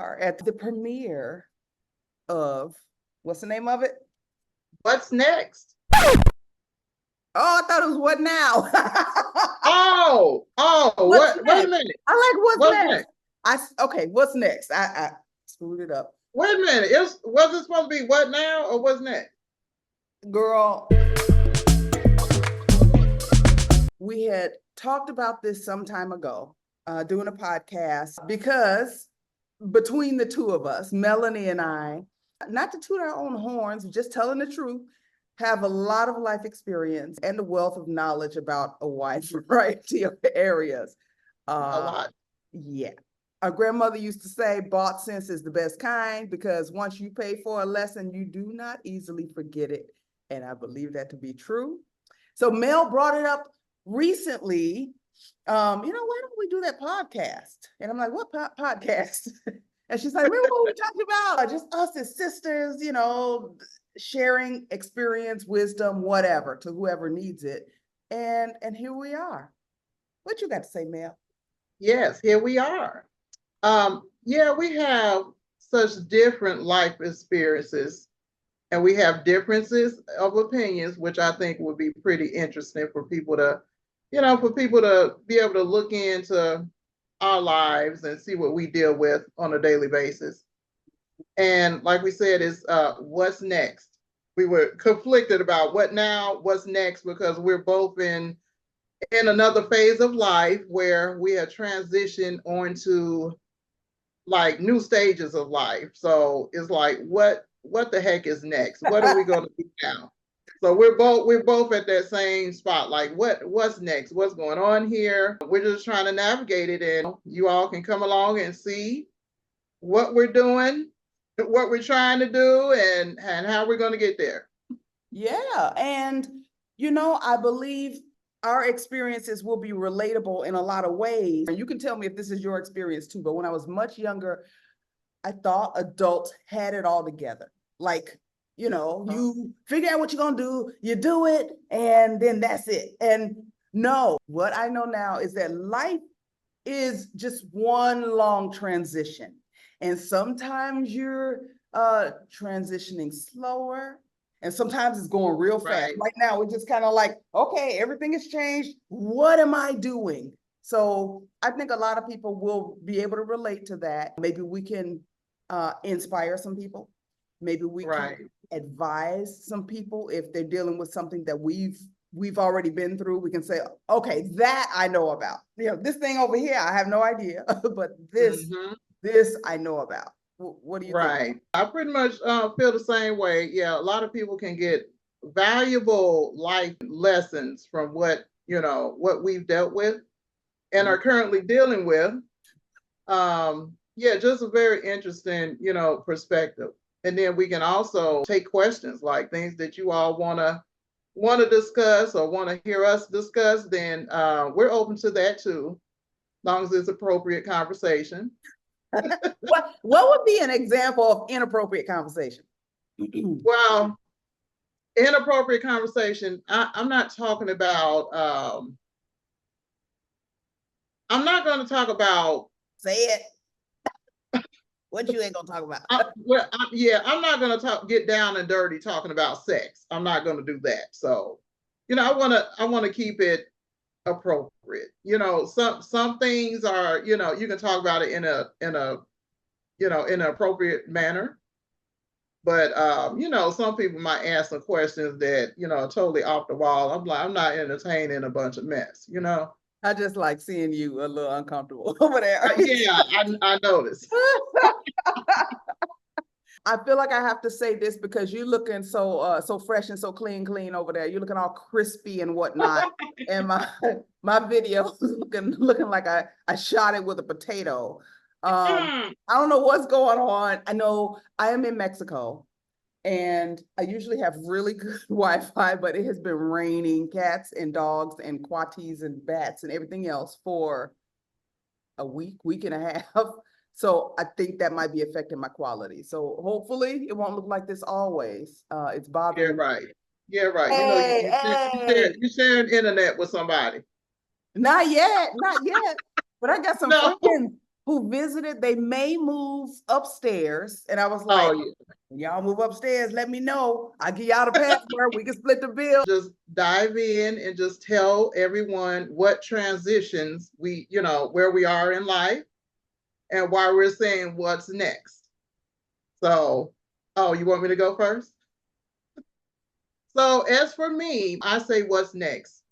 are at the premiere of, what's the name of it? What's next? Oh, I thought it was What Now? Wait a minute. I like What's Next. Next? Okay, What's Next? I screwed it up. Wait a minute. Was it supposed to be What Now or What's Next? Girl, we had talked about this some time ago, doing a podcast, because between the two of us, Melanie and I, not to toot our own horns, just telling the truth, have a lot of life experience and a wealth of knowledge about a wide variety of areas. A lot. Yeah. Our grandmother used to say, bought sense is the best kind, because once you pay for a lesson, you do not easily forget it. And I believe that to be true. So Mel brought it up recently. Why don't we do that podcast? And I'm like, what podcast? And she's like, remember what we talked about? Just us as sisters, sharing experience, wisdom, whatever, to whoever needs it. And here we are. What you got to say, Mel? Yes, here we are. We have such different life experiences, and we have differences of opinions, which I think would be pretty interesting for people to be able to look into our lives and see what we deal with on a daily basis. And like we said, is what's next. We were conflicted about what now, what's next, because we're both in another phase of life where we have transitioned onto like new stages of life. So it's like, what the heck is next? What are we going to do now? So we're both at that same spot. Like, what's next? What's going on here? We're just trying to navigate it, and you all can come along and see what we're doing, what we're trying to do, and how we're going to get there. Yeah, and I believe our experiences will be relatable in a lot of ways. And you can tell me if this is your experience too, but when I was much younger, I thought adults had it all together. Like, you figure out what you're going to do, you do it, and then that's it. And no, what I know now is that life is just one long transition. And sometimes you're transitioning slower, and sometimes it's going real fast. Right now, we're just kind of like, okay, everything has changed. What am I doing? So I think a lot of people will be able to relate to that. Maybe we can inspire some people. Maybe we can advise some people if they're dealing with something that we've already been through. We can say, okay, that I know about. This thing over here, I have no idea, but this I know about. What do you think? Right. I pretty much feel the same way. Yeah, a lot of people can get valuable life lessons from what we've dealt with and are currently dealing with. Just a very interesting, perspective. And then we can also take questions like things that you all want to discuss or want to hear us discuss. Then we're open to that too, as long as it's appropriate conversation. What would be an example of inappropriate conversation? Well, inappropriate conversation, I'm not talking about, I'm not going to talk about. Say it. What you ain't going to talk about? I'm not going to get down and dirty talking about sex. I'm not going to do that. So, I want to keep it appropriate. Some things are, you can talk about it in an appropriate manner. But some people might ask some questions that, are totally off the wall. I'm not entertaining a bunch of mess, I just like seeing you a little uncomfortable over there. I noticed. I feel like I have to say this because you're looking so fresh and so clean over there. You're looking all crispy and whatnot. And my video looking like I shot it with a potato. I don't know what's going on. I know I am in Mexico and I usually have really good Wi-Fi, but it has been raining cats and dogs and quatis and bats and everything else for a week and a half. So I think that might be affecting my quality. So hopefully it won't look like this always. It's bothering. Yeah, right. Hey, you share an internet with somebody. Not yet. But I got some friends. who visited. They may move upstairs. And I was Oh, like, yeah. y'all move upstairs, let me know. I'll give y'all the password. We can split the bill. Just dive in and just tell everyone what transitions we, where we are in life and why we're saying what's next. So, oh, you want me to go first? So as for me, I say what's next.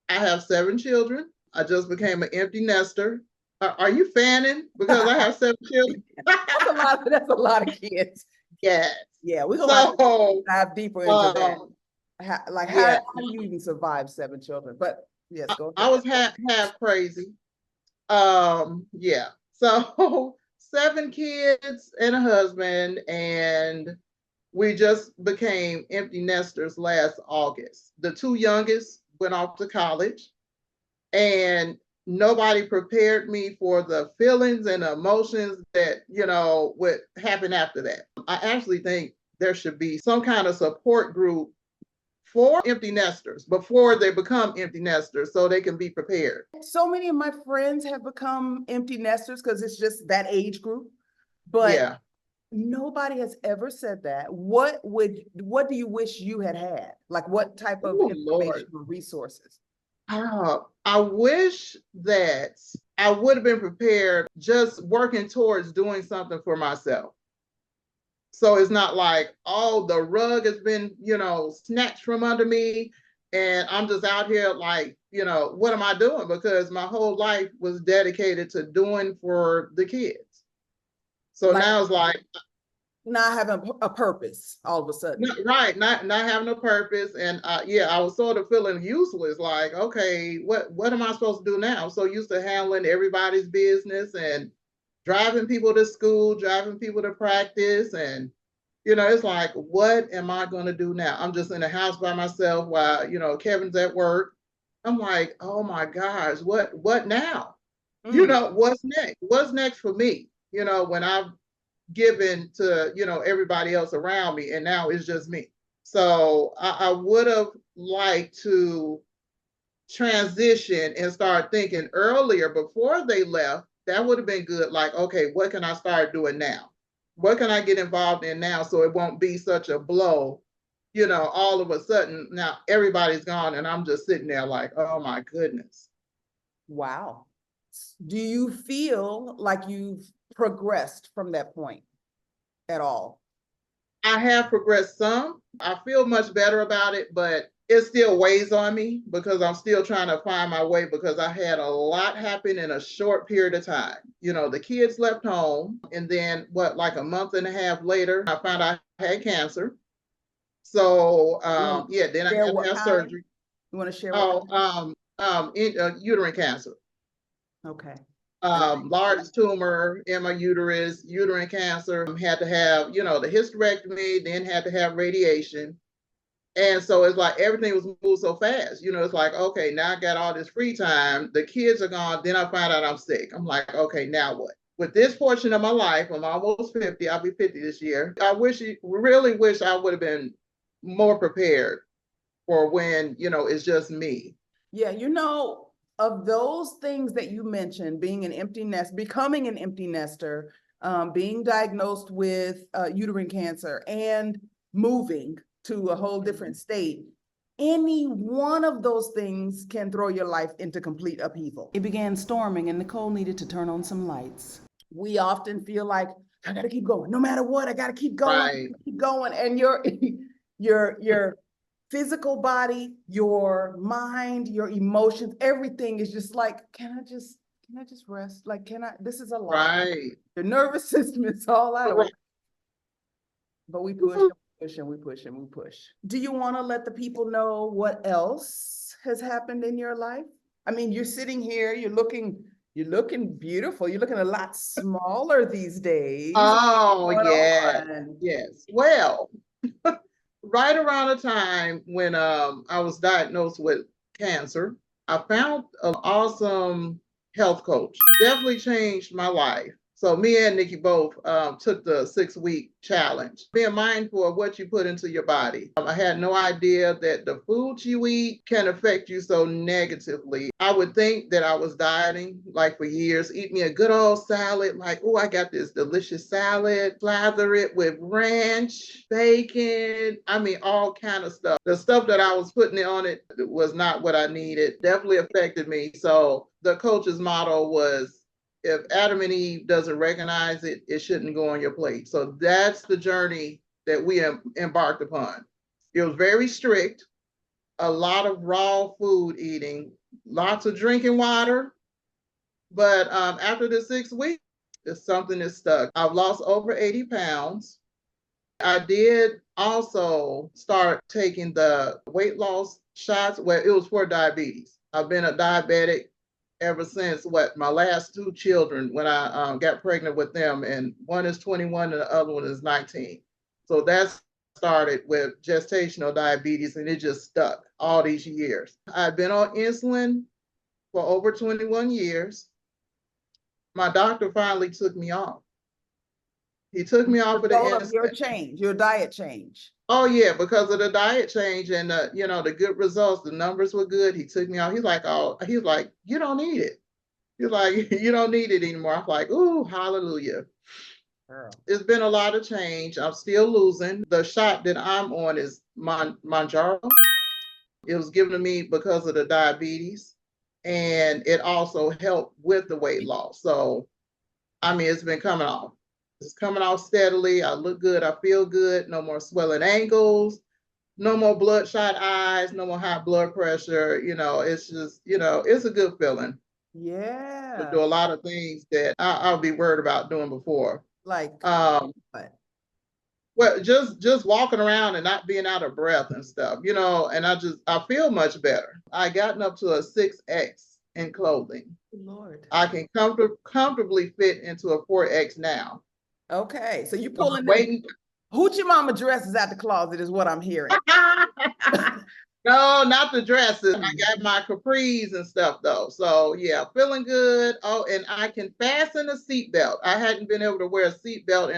I have 7 children. I just became an empty nester. Are you fanning? Because I have 7 children. That's a lot of kids. Yes. Yeah, we're gonna have to dive deeper into that. Yeah. How do you even survive 7 children? But yes, go ahead. I was half crazy. Yeah. So 7 kids and a husband, and we just became empty nesters last August. The 2 youngest went off to college, and nobody prepared me for the feelings and emotions that, would happen after that. I actually think there should be some kind of support group for empty nesters before they become empty nesters so they can be prepared. So many of my friends have become empty nesters because it's just that age group. But yeah, nobody has ever said that. What do you wish you had? Like what type of information or resources? I wish that I would have been prepared just working towards doing something for myself. So it's not like, oh, the rug has been, snatched from under me and I'm just out here like, what am I doing? Because my whole life was dedicated to doing for the kids. So now it's like, not having a purpose all of a sudden. Not having a purpose. And I was sort of feeling useless. Like, okay, what am I supposed to do now? I'm so used to handling everybody's business and driving people to school, driving people to practice. And, it's like, what am I going to do now? I'm just in the house by myself while, Kevin's at work. I'm like, oh my gosh, what now? What's next? What's next for me? When I've given to everybody else around me, and now it's just me. So I would have liked to transition and start thinking earlier before they left. That would have been good. Like, okay, what can I start doing now? What can I get involved in now so it won't be such a blow, all of a sudden now everybody's gone and I'm just sitting there like, oh my goodness. Wow. Do you feel like you've progressed from that point at all? I have progressed some. I feel much better about it, but it still weighs on me because I'm still trying to find my way because I had a lot happen in a short period of time. The kids left home, and then like a month and a half later, I found I had cancer. So then I had to have surgery. You want to share? Uterine cancer. Okay. Large tumor in my uterine cancer. Had to have, the hysterectomy, then had to have radiation. And so it's like everything was moved so fast. It's like, okay, now I got all this free time. The kids are gone. Then I find out I'm sick. I'm like, okay, now what? With this portion of my life, I'm almost 50. I'll be 50 this year. I really wish I would have been more prepared for when, it's just me. Yeah, of those things that you mentioned, being an empty nest, becoming an empty nester, being diagnosed with uterine cancer and moving to a whole different state, any one of those things can throw your life into complete upheaval. It began storming and Nicole needed to turn on some lights. We often feel like, I gotta keep going. No matter what, I gotta keep going, right. Keep going. And your physical body, your mind, your emotions, everything is just like, can I just rest? Like, this is a lot. Right. The nervous system is all out of it. But we push and push and we push and we push. Do you want to let the people know what else has happened in your life? I mean, you're sitting here, you're looking beautiful. You're looking a lot smaller these days. Oh, yeah. Yes. Well, right around the time when I was diagnosed with cancer, I found an awesome health coach. Definitely changed my life. So me and Nikki both took the 6-week challenge. Being mindful of what you put into your body. I had no idea that the food you eat can affect you so negatively. I would think that I was dieting like for years, eat me a good old salad, like, oh, I got this delicious salad, slather it with ranch, bacon, I mean, all kind of stuff. The stuff that I was putting on it was not what I needed. Definitely affected me. So the coach's motto was, if Adam and Eve doesn't recognize it, it shouldn't go on your plate. So that's the journey that we embarked upon. It was very strict, a lot of raw food eating, lots of drinking water. But after the 6 weeks, it's something that stuck. I've lost over 80 pounds. I did also start taking the weight loss shots where it was for diabetes. I've been a diabetic ever since my last 2 children, when I got pregnant with them, and one is 21 and the other one is 19. So that started with gestational diabetes, and it just stuck all these years. I've been on insulin for over 21 years. My doctor finally took me off. He took me off of the insulin. Your change, your diet change. Oh yeah, because of the diet change and the good results, the numbers were good. He took me out. He's like, you don't need it. He's like, you don't need it anymore. I'm like, ooh, hallelujah. Girl. It's been a lot of change. I'm still losing. The shot that I'm on is Manjaro. It was given to me because of the diabetes, and it also helped with the weight loss. So, I mean, it's been coming off. It's coming off steadily. I look good. I feel good. No more swelling ankles. No more bloodshot eyes. No more high blood pressure. It's just, it's a good feeling. Yeah. To do a lot of things that I'll be worried about doing before. Like what? Well, just walking around and not being out of breath and stuff, and I feel much better. I gotten up to a 6X in clothing. Lord. I can comfortably fit into a 4X now. Okay, so you pulling waiting. Hoochie Mama dresses out the closet is what I'm hearing. No, not the dresses. I got my capris and stuff though. So yeah, feeling good. Oh, and I can fasten a seatbelt. I hadn't been able to wear a seatbelt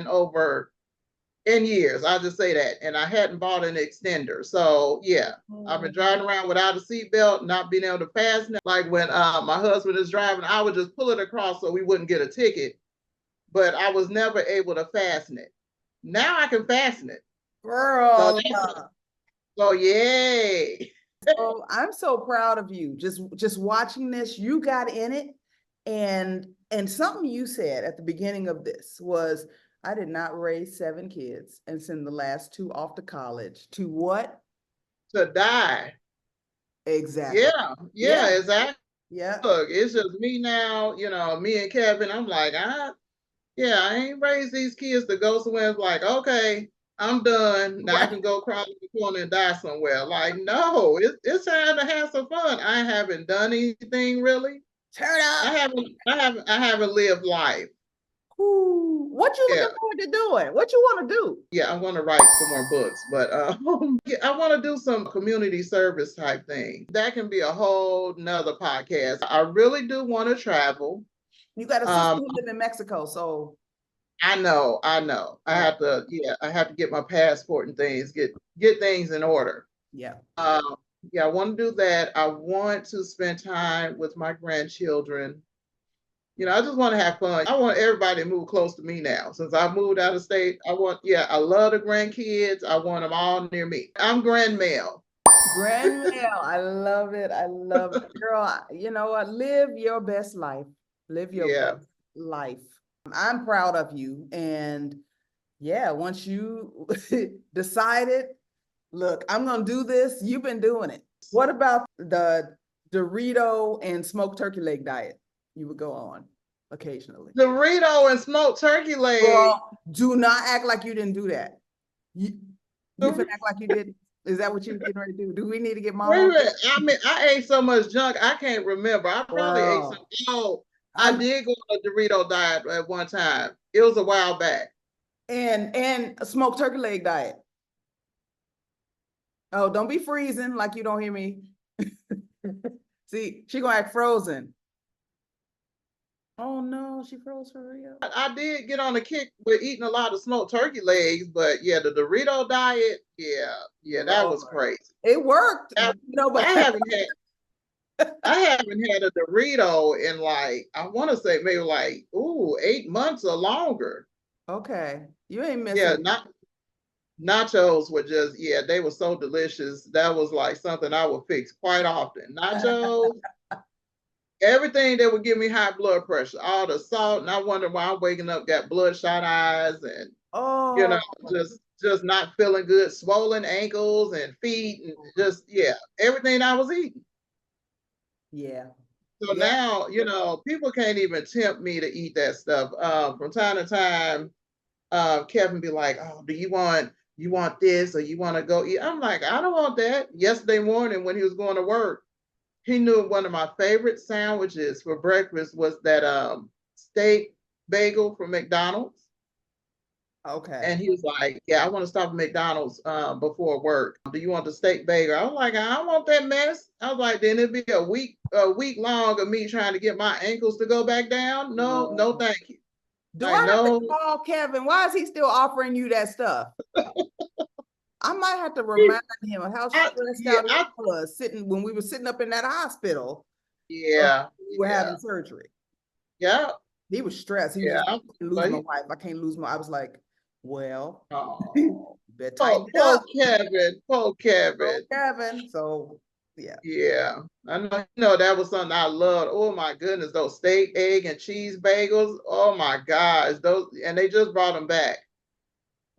in years. I'll just say that. And I hadn't bought an extender. So yeah, I've been driving around without a seatbelt, not being able to fasten it. Like when my husband is driving, I would just pull it across so we wouldn't get a ticket. But I was never able to fasten it. Now I can fasten it. Girl. So yay. So I'm so proud of you. Just watching this, you got in it. And something you said at the beginning of this was, I did not raise 7 kids and send the last 2 off to college. To what? To die. Exactly. Yeah, exactly. Yeah. Look, it's just me now, me and Kevin. I'm like, I ain't raised these kids to go somewhere. It's like, okay, I'm done. Now I can go crawl in the corner and die somewhere. Like, no, it's time to have some fun. I haven't done anything really. Turn up. I haven't lived life. Ooh, what you looking forward to doing? What you want to do? Yeah, I'm going to write some more books, but I want to do some community service type thing. That can be a whole nother podcast. I really do want to travel. You got a sister who live in Mexico, so. I know. I have to get my passport and things, get things in order. Yeah. I want to do that. I want to spend time with my grandchildren. I just want to have fun. I want everybody to move close to me now. Since I moved out of state, I love the grandkids. I want them all near me. I'm grandmale. Grandmale. I love it. I love it. Girl, you know what? Live your best life. Live your best life. I'm proud of you. And yeah, once you decided, look, I'm going to do this, you've been doing it. What about the Dorito and smoked turkey leg diet you would go on occasionally? Dorito and smoked turkey leg. Girl, do not act like you didn't do that. You can act like you didn't. Is that what you're getting ready to do? Do we need to get mom? Wait a minute. I mean, I ate so much junk, I can't remember. I probably ate some. Oh, I did go on a Dorito diet at one time. It was a while back. And a smoked turkey leg diet. Oh, don't be freezing like you don't hear me. See, she gonna act frozen. Oh no, she froze for real. I did get on a kick with eating a lot of smoked turkey legs, but yeah, the Dorito diet, yeah, that was Lord. crazy. It worked, I, but I haven't had a Dorito in like, I want to say maybe like, 8 months or longer. okay, you ain't Yeah, missing. nachos were just, yeah, they were so delicious. That was like something I would fix quite often. Nachos, everything that would give me high blood pressure, all the salt, and I wonder why I'm waking up, got bloodshot eyes, and you know, Oh, just not feeling good, swollen ankles and feet, and just everything I was eating. yeah, So yeah. now, people can't even tempt me to eat that stuff. From time to time, Kevin be like, "Oh, do you want this, or you want to go eat?" I'm like, "I don't want that." Yesterday morning when he was going to work, he knew one of my favorite sandwiches for breakfast was that steak bagel from McDonald's. Okay. And he was like, "Yeah, I want to stop at McDonald's before work. Do you want the steak bagel?" I was like, "I don't want that mess." I was like, "Then it'd be a week long of me trying to get my ankles to go back down. No, no, No. thank you." Do I I have to know. call Kevin? Why is he still offering you that stuff? I might have to remind him of how stressed Yeah, out he was sitting when we were sitting up in that hospital. yeah, We were having surgery. yeah, He was stressed. He was yeah. just like, I can't lose my wife. I can't lose my. I was like, well, Oh, better tighten it poor up, Kevin, poor Kevin. Kevin. So yeah. Yeah, I know. That was something I loved. Oh my goodness, those steak, egg, and cheese bagels. Oh my gosh, those, and they just brought them back.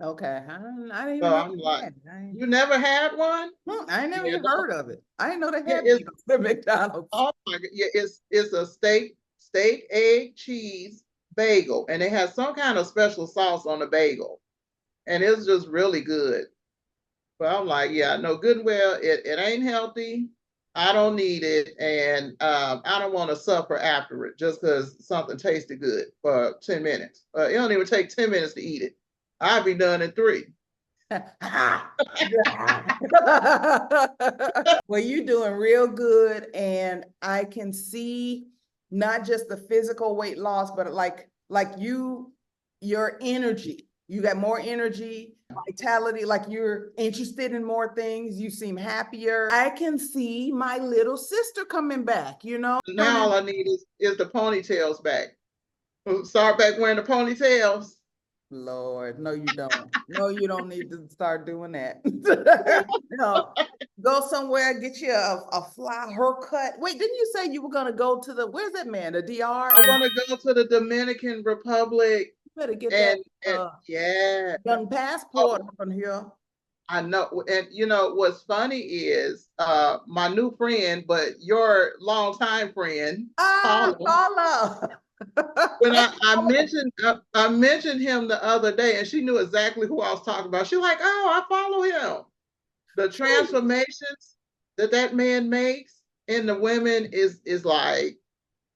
Okay. I didn't even So know I'm they like, had it. you never had one? I ain't never Yeah, even heard of it. I didn't know they yeah, had it's bagels at McDonald's. oh my god, yeah, it's a steak, egg, cheese bagel, and it has some kind of special sauce on the bagel, and it's just really good. But I'm like, yeah, no, good and well, it ain't healthy. I don't need it, and I don't want to suffer after it just because something tasted good for 10 minutes. It don't even take 10 minutes to eat it. I'll be done in 3. Well, you're doing real good, and I can see not just the physical weight loss, but like your energy. You got more energy, vitality, like you're interested in more things. You seem happier. I can see my little sister coming back, Now all I need is the ponytails back. Start back wearing the ponytails. Lord, no, you don't. No, you don't need to start doing that. No, go somewhere, get you a fly haircut. Wait, didn't you say you were gonna go to where's that man, the DR? I want to go to the Dominican Republic You better get that and yeah. young passport Oh, up in here. I know. And what's funny is my new friend, but your longtime friend, Ah, Holla. Holla. When I mentioned him the other day, and she knew exactly who I was talking about. She's like, "Oh, I follow him." The transformations that man makes in the women is like,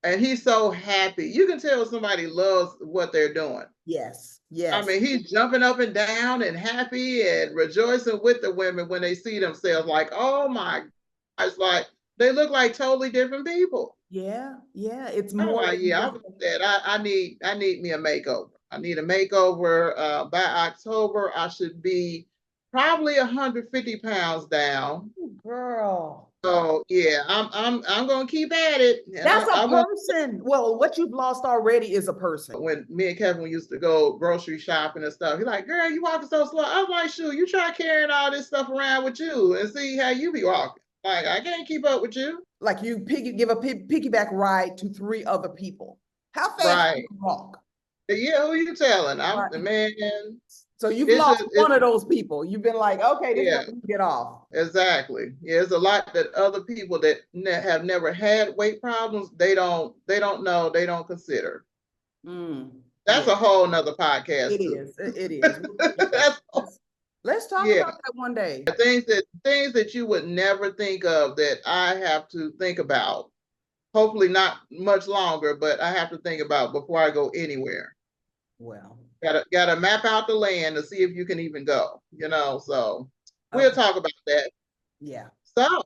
and he's so happy. You can tell somebody loves what they're doing. Yes, I yes. mean, he's jumping up and down and happy and rejoicing with the women when they see themselves. Like, oh my gosh, like they look like totally different people. Yeah, yeah. It's I'm more like, than yeah, I just want that. I need me a makeover. I need a makeover. By October, I should be probably 150 pounds down. girl. So yeah, I'm gonna keep at it. And That's a I want, person. Well, what you've lost already is a person. when me and Kevin used to go grocery shopping and stuff, he's like, "Girl, you walking so slow." I was like, "Shoot, you try carrying all this stuff around with you and see how you be walking. Like, I can't keep up with you." Like you give a piggyback ride to 3 other people. How fast can Right. you walk? Yeah, who you telling? I'm Right. the man. So you've It's lost just one of those people. You've been like, okay, this yeah, one can get off. exactly. Yeah, there's a lot that other people that have never had weight problems, they don't know, they don't consider. That's Yeah, a whole nother podcast it too. is. It is. That's Let's talk yeah. about that one day. Things that you would never think of that I have to think about. Hopefully not much longer, but I have to think about before I go anywhere. Well, Gotta map out the land to see if you can even go. So we'll okay. talk about that. Yeah. So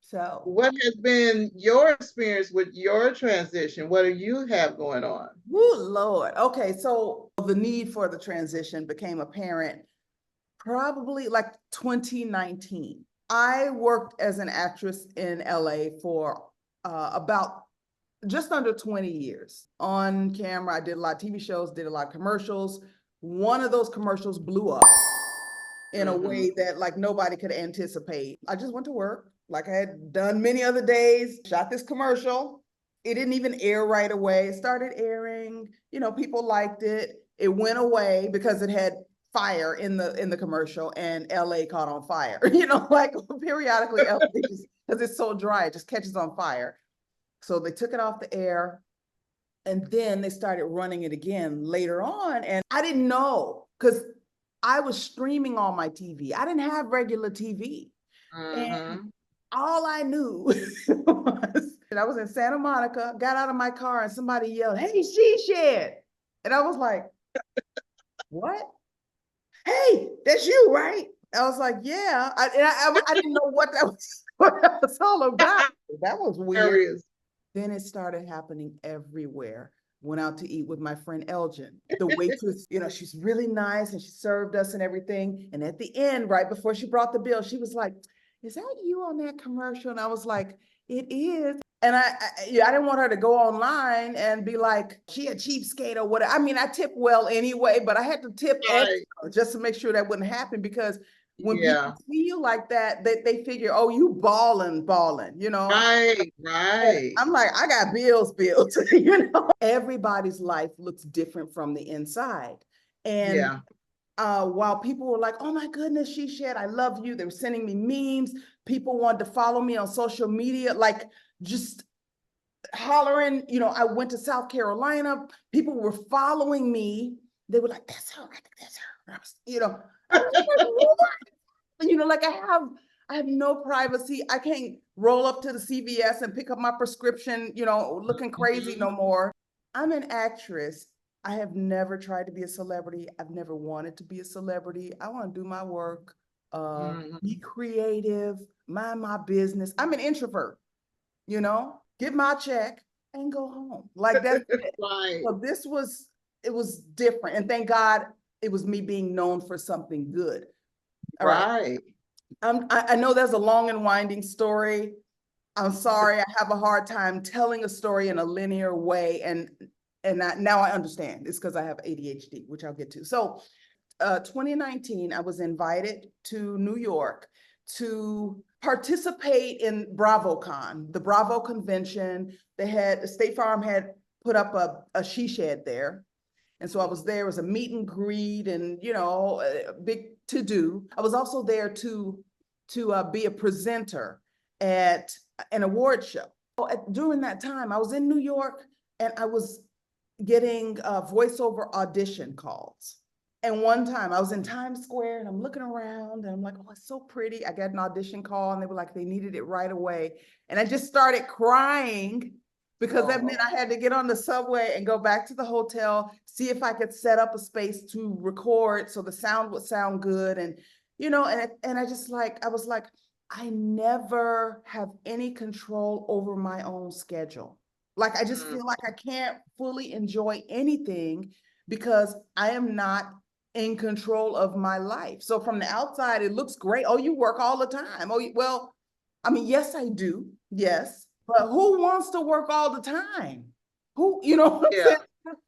So, what has been your experience with your transition? What do you have going on? woo, Lord. Okay, so the need for the transition became apparent probably like 2019. I worked as an actress in LA for about just under 20 years. On camera, I did a lot of TV shows, did a lot of commercials. One of those commercials blew up in a way that like nobody could anticipate. I just went to work like I had done many other days, shot this commercial. It didn't even air right away. It started airing, people liked it. It went away because it had fire in the commercial, and LA caught on fire. Like periodically LA just, because it's so dry, it just catches on fire. So they took it off the air, and then they started running it again later on. And I didn't know because I was streaming on my TV. I didn't have regular TV. And all I knew was that I was in Santa Monica, got out of my car, and somebody yelled, "Hey, she shed." And I was like, "What? Hey, that's you, right?" I was like, "Yeah." I didn't know what that was all about. That was weird. Then it started happening everywhere. Went out to eat with my friend Elgin. The waitress, she's really nice, and she served us and everything. And at the end, right before she brought the bill, she was like, "Is that you on that commercial?" And I was like, "It is." And I didn't want her to go online and be like, "She a cheapskate" or whatever. I mean, I tip well anyway, but I had to tip extra just to make sure that wouldn't happen, because when people feel like that, they figure, "Oh, you balling. Right. I'm like, I got bills. Everybody's life looks different from the inside. And while people were like, "Oh my goodness, she shed, I love you," they were sending me memes. People wanted to follow me on social media, like just hollering. I went to South Carolina. People were following me. They were like, "That's her. I think that's her." I was like, like I have no privacy. I can't roll up to the CVS and pick up my prescription, looking crazy no more. I'm an actress. I have never tried to be a celebrity. I've never wanted to be a celebrity. I want to do my work, be creative, mind my business. I'm an introvert, get my check and go home. Like that's it. Right. So it was different. And thank God it was me being known for something good. All right. I know there's a long and winding story. I'm sorry, I have a hard time telling a story in a linear way, and now I understand. It's because I have ADHD, which I'll get to. So 2019, I was invited to New York to participate in BravoCon, the Bravo convention. State Farm had put up a she shed there. And so I was there. It was a meet and greet, and a big to do. I was also there to be a presenter at an award show. During that time, I was in New York, and I was getting voiceover audition calls. And one time I was in Times Square, and I'm looking around, and I'm like, "Oh, it's so pretty." I got an audition call, and they were like, they needed it right away. And I just started crying, because that meant I had to get on the subway and go back to the hotel, see if I could set up a space to record so the sound would sound good. And, and I was like, I never have any control over my own schedule. Like, I just feel like I can't fully enjoy anything because I am not in control of my life. So from the outside, it looks great. "Oh, you work all the time." Oh, well, I mean, yes, I do. Yes. But who wants to work all the time? Who, what I'm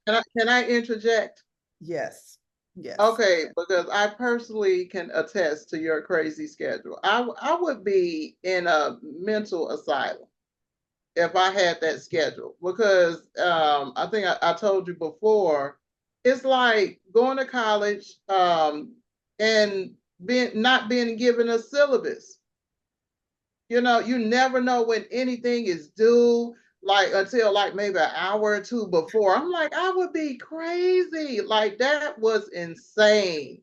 saying? Can I interject? Yes. Yes. Okay, because I personally can attest to your crazy schedule. I would be in a mental asylum if I had that schedule, because I think I told you before, it's like going to college and not being given a syllabus. You never know when anything is due, like until like maybe an hour or two before. I'm like, I would be crazy. Like, that was insane.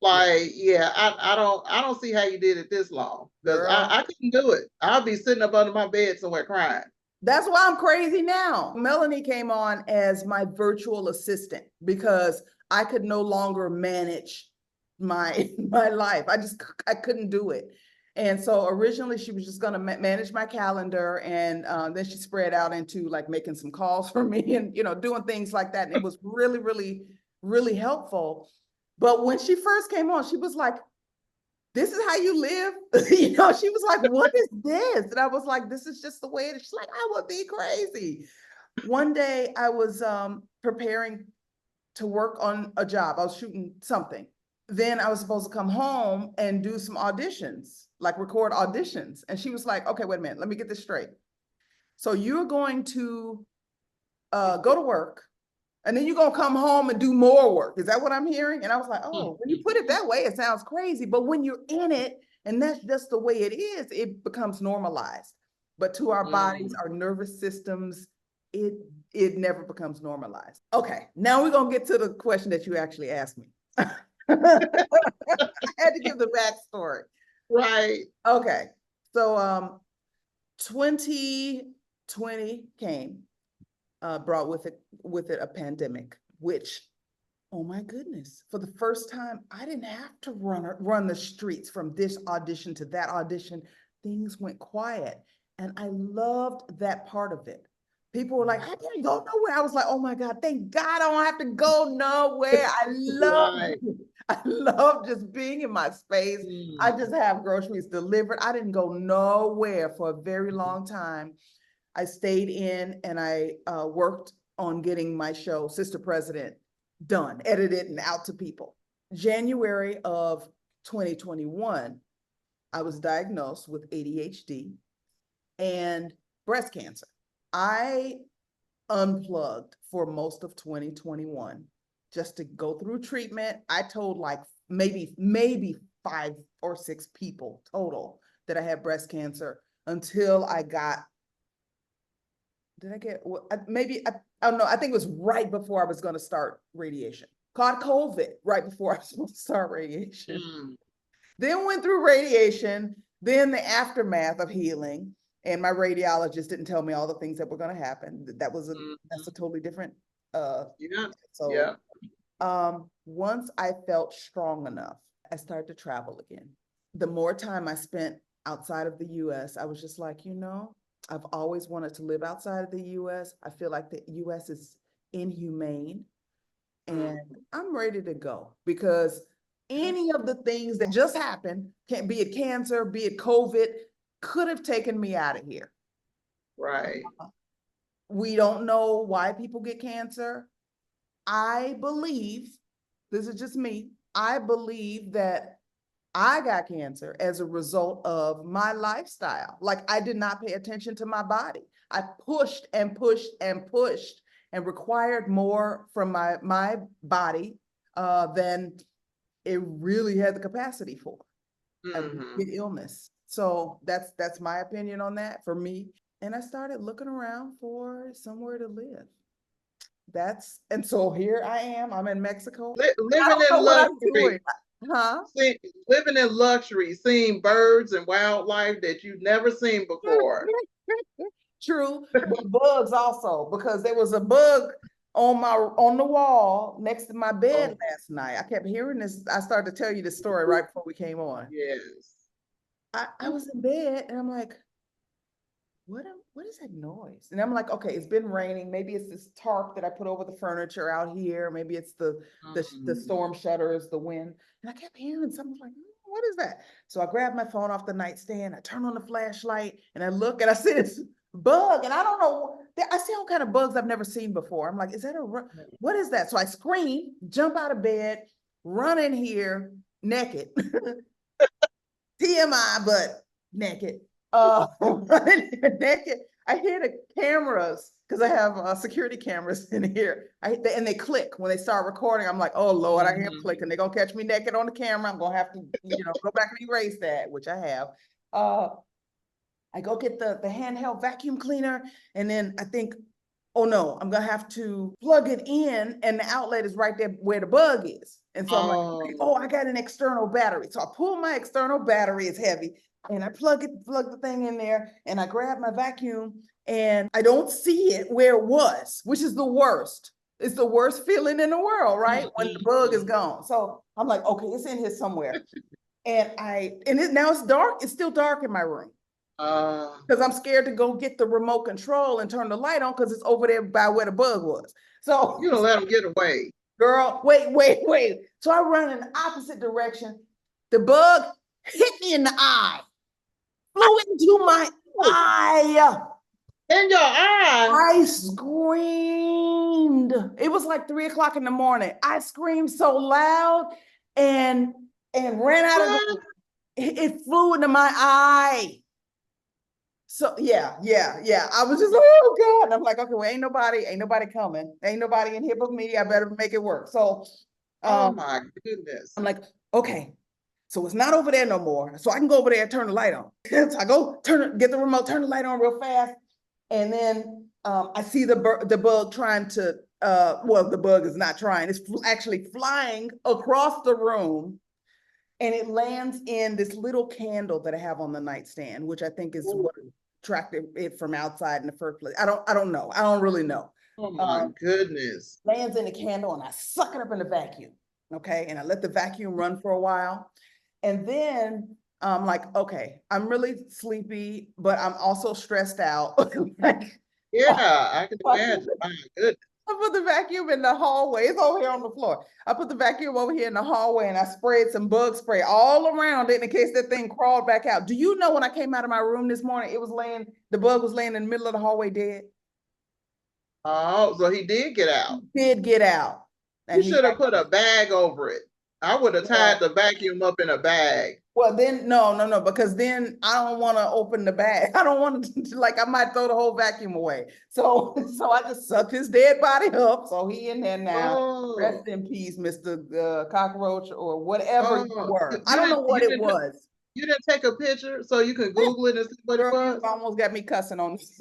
Like, I don't see how you did it this long, because I couldn't do it. I'll be sitting up under my bed somewhere crying. That's why I'm crazy now. Melanie came on as my virtual assistant because I could no longer manage my life. I couldn't do it. And so originally she was just going to manage my calendar, and then she spread out into like making some calls for me and, doing things like that. And it was really, really, really helpful. But when she first came on, she was like, "This is how you live?" She was like, "What is this?" And I was like, "This is just the way it is." She's like, "I would be crazy." One day I was preparing to work on a job. I was shooting something. Then I was supposed to come home and do some auditions, like record auditions. And she was like, "Okay, wait a minute, let me get this straight. So you're going to go to work, and then you're going to come home and do more work. Is that what I'm hearing?" And I was like, "Oh, when you put it that way, it sounds crazy. But when you're in it, and that's just the way it is, it becomes normalized. But to our bodies, our nervous systems, it never becomes normalized." Okay, now we're going to get to the question that you actually asked me. I had to give the backstory. Right. Okay, so 2020 came, brought with it a pandemic, which, oh my goodness, for the first time, I didn't have to run the streets from this audition to that audition. Things went quiet, and I loved that part of it. People were like, "I didn't go nowhere." I was like, "Oh my God, thank God I don't have to go nowhere." I love just being in my space. I just have groceries delivered. I didn't go nowhere for a very long time. I stayed in, and I worked on getting my show, Sister President, done, edited, and out to people. January of 2021, I was diagnosed with ADHD and breast cancer. I unplugged for most of 2021 just to go through treatment. I told like maybe 5 or 6 people total that I had breast cancer until I got, I don't know, I think it was right before I was going to start radiation. Caught COVID right before I was supposed to start radiation. Then went through radiation, then the aftermath of healing. And my radiologist didn't tell me all the things that were going to happen. That's a totally different. Once I felt strong enough, I started to travel again. The more time I spent outside of the US, I was just like, I've always wanted to live outside of the US. I feel like the US is inhumane, and I'm ready to go, because any of the things that just happened, be it cancer, be it COVID, could have taken me out of here. Right. We don't know why people get cancer. I believe, this is just me, I believe that I got cancer as a result of my lifestyle. Like, I did not pay attention to my body. I pushed and pushed and pushed and required more from my body than it really had the capacity for. I would get illness. So that's my opinion on that for me. And I started looking around for somewhere to live. And so here I am. I'm in Mexico. Living in luxury. Huh? Living in luxury, seeing birds and wildlife that you've never seen before. True, but bugs also, because there was a bug on the wall next to my bed last night. I kept hearing this. I started to tell you the story right before we came on. Yes. I was in bed, and I'm like, what is that noise? And I'm like, okay, it's been raining. Maybe it's this tarp that I put over the furniture out here. Maybe it's the storm shutters, the wind. And I kept hearing something like, what is that? So I grabbed my phone off the nightstand. I turn on the flashlight, and I look, and I see this bug. And I don't know, I see all kind of bugs I've never seen before. I'm like, what is that? So I scream, jump out of bed, run in here naked. TMI, but naked. Running naked. I hear the cameras, because I have security cameras in here. And they click when they start recording. I'm like, oh Lord, I can't click, and they're gonna catch me naked on the camera. I'm gonna have to, go back and erase that, which I have. I go get the handheld vacuum cleaner, and then I think, oh no, I'm gonna have to plug it in, and the outlet is right there where the bug is. And so I'm like, oh, I got an external battery. So I pull my external battery, it's heavy, and I plug the thing in there, and I grab my vacuum, and I don't see it where it was, which is the worst. It's the worst feeling in the world, right? When the bug is gone. So I'm like, okay, it's in here somewhere. And now it's dark. It's still dark in my room. Because I'm scared to go get the remote control and turn the light on because it's over there by where the bug was. So you don't let them get away. Girl, wait. So I run in the opposite direction. The bug hit me in the eye, flew into my eye. In your eye? I screamed. It was like 3 o'clock in the morning. I screamed so loud and ran out of the, it flew into my eye. So yeah. I was just like, oh God. And I'm like, okay, well, ain't nobody coming. Ain't nobody in here but me. I better make it work. So oh my goodness. I'm like, okay, so it's not over there no more. So I can go over there and turn the light on. So I go get the remote, turn the light on real fast. And then I see the bug trying to, well, the bug is not trying, it's actually flying across the room. And it lands in this little candle that I have on the nightstand, which I think is what attracted it from outside in the first place. I don't know. I don't really know. Oh my goodness. Lands in the candle and I suck it up in the vacuum. Okay. And I let the vacuum run for a while. And then I'm like, okay, I'm really sleepy, but I'm also stressed out. Like, yeah, I can imagine. My goodness. I put the vacuum in the hallway. It's over here on the floor. I put the vacuum over here in the hallway and I sprayed some bug spray all around it in case that thing crawled back out. Do you know when I came out of my room this morning, the bug was laying in the middle of the hallway dead? Oh, so he did get out. He did get out. And you should have put a bag over it. I would have tied the vacuum up in a bag. Well, then, no, because then I don't want to open the bag. I don't want to, like, I might throw the whole vacuum away. So I just sucked his dead body up. So he in there now. Oh. Rest in peace, Mr. Cockroach or whatever you were. I don't know what it was. You didn't take a picture so you can Google it and see what it was? You almost got me cussing on this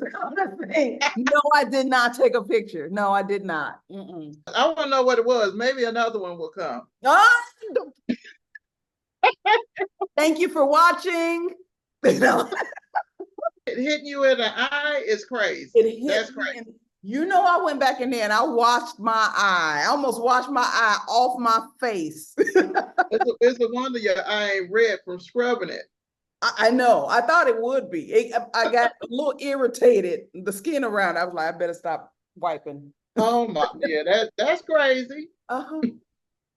thing. No, I did not take a picture. No, I did not. I want to know what it was. Maybe another one will come. Thank you for watching. It hitting you in the eye is crazy. That's crazy. You know, I went back in there and I washed my eye. I almost washed my eye off my face. It's a wonder your eye ain't red from scrubbing it. I know. I thought it would be. I got a little irritated. The skin around. I was like, I better stop wiping. Oh my, yeah, that's crazy. And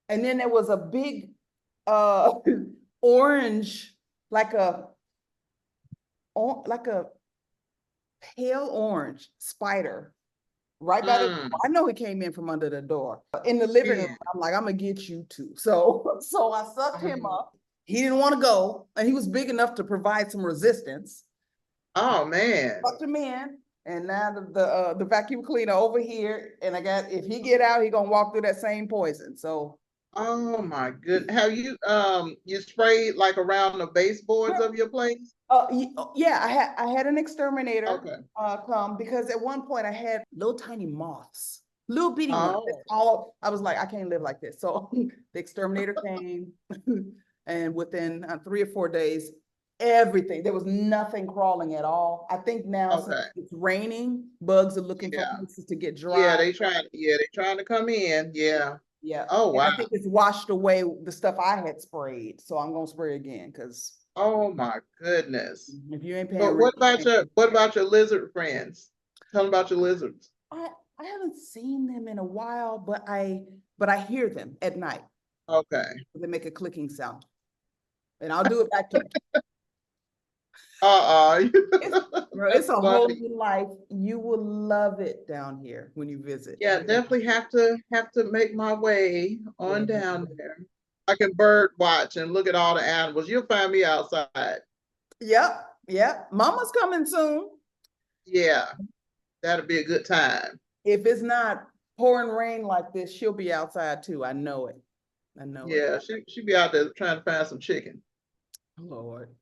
then there was a big orange, like a pale orange spider right by the door. I know he came in from under the door in the living room. I'm like, I'm gonna get you too. So I sucked him up. He didn't want to go, and he was big enough to provide some resistance. Oh man! Sucked him in, and now the vacuum cleaner over here. And if he get out, he gonna walk through that same poison. So. Oh my goodness! Have you you sprayed like around the baseboards of your place? Yeah, I had an exterminator come because at one point I had little tiny moths, little bitty ones. I was like, I can't live like this. So the exterminator came, and within 3 or 4 days, there was nothing crawling at all. I think now since it's raining, bugs are looking for places to get dry. Yeah, they trying to come in. Yeah. Yeah. Oh wow. And I think it's washed away the stuff I had sprayed, so I'm gonna spray again because. Oh my goodness! If you ain't paying. But what about your lizard friends? Tell them about your lizards. I haven't seen them in a while, but I hear them at night. Okay. They make a clicking sound, and I'll do it back to you. It's a whole new life. You will love it down here when you visit. Yeah, definitely have to make my way on down there. I can bird watch and look at all the animals. You'll find me outside. Yep. Mama's coming soon. Yeah, that'll be a good time. If it's not pouring rain like this, she'll be outside too. I know it. Yeah, she'll be out there trying to find some chicken. Lord.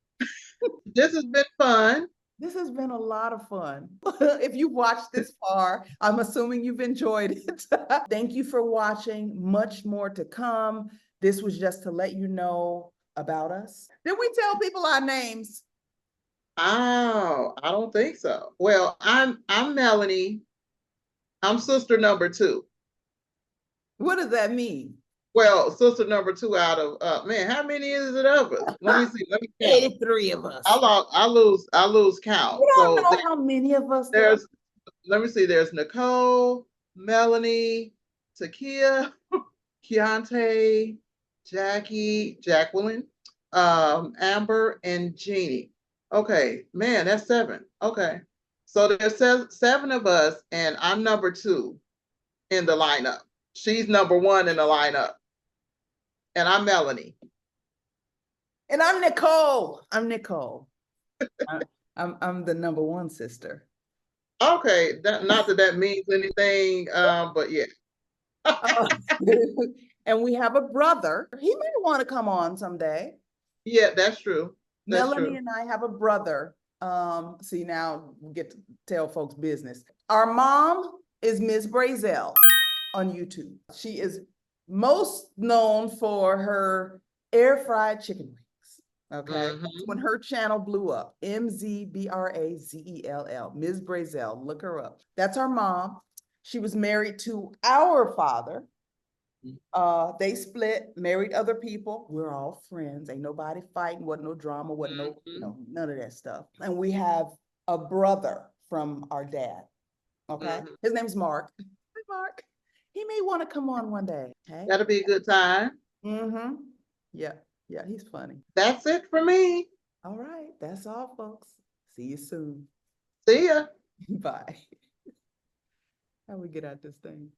This has been fun. This has been a lot of fun. If you watched this far, I'm assuming you've enjoyed it. Thank you for watching. Much more to come. This was just to let you know about us. Did we tell people our names? Oh, I don't think so. Well, I'm Melanie. I'm sister number 2. What does that mean? Well, sister number 2 out of man, how many is it of us? Let me see. Let me count. 83 of us. I lose count. We don't So know how many of us there are. there's let me see, there's Nicole, Melanie, Takia, Keontae, Jackie, Jacqueline, Amber, and Jeannie. Okay, man, that's 7. Okay. So there's 7 of us, and I'm number 2 in the lineup. She's number 1 in the lineup. And I'm Melanie. And I'm Nicole. I'm Nicole. I'm the number 1 sister. Okay, not that means anything, but yeah. And we have a brother. He may want to come on someday. Yeah, that's true. That's Melanie true. and I have a brother. See, now we get to tell folks business. Our mom is Ms. Brazel on YouTube. She is most known for her air fried chicken wings. Okay. That's when her channel blew up. MZBRAZELL. Ms. Brazel. Look her up. That's our mom. She was married to our father. They split, married other people. We're all friends. Ain't nobody fighting, wasn't no drama, wasn't no, none of that stuff. And we have a brother from our dad. Okay. His name's Mark. Hi, Mark. He may want to come on one day. Okay. That'll be a good time. Yeah. Yeah, he's funny. That's it for me. All right. That's all, folks. See you soon. See ya. Bye. How we get out this thing?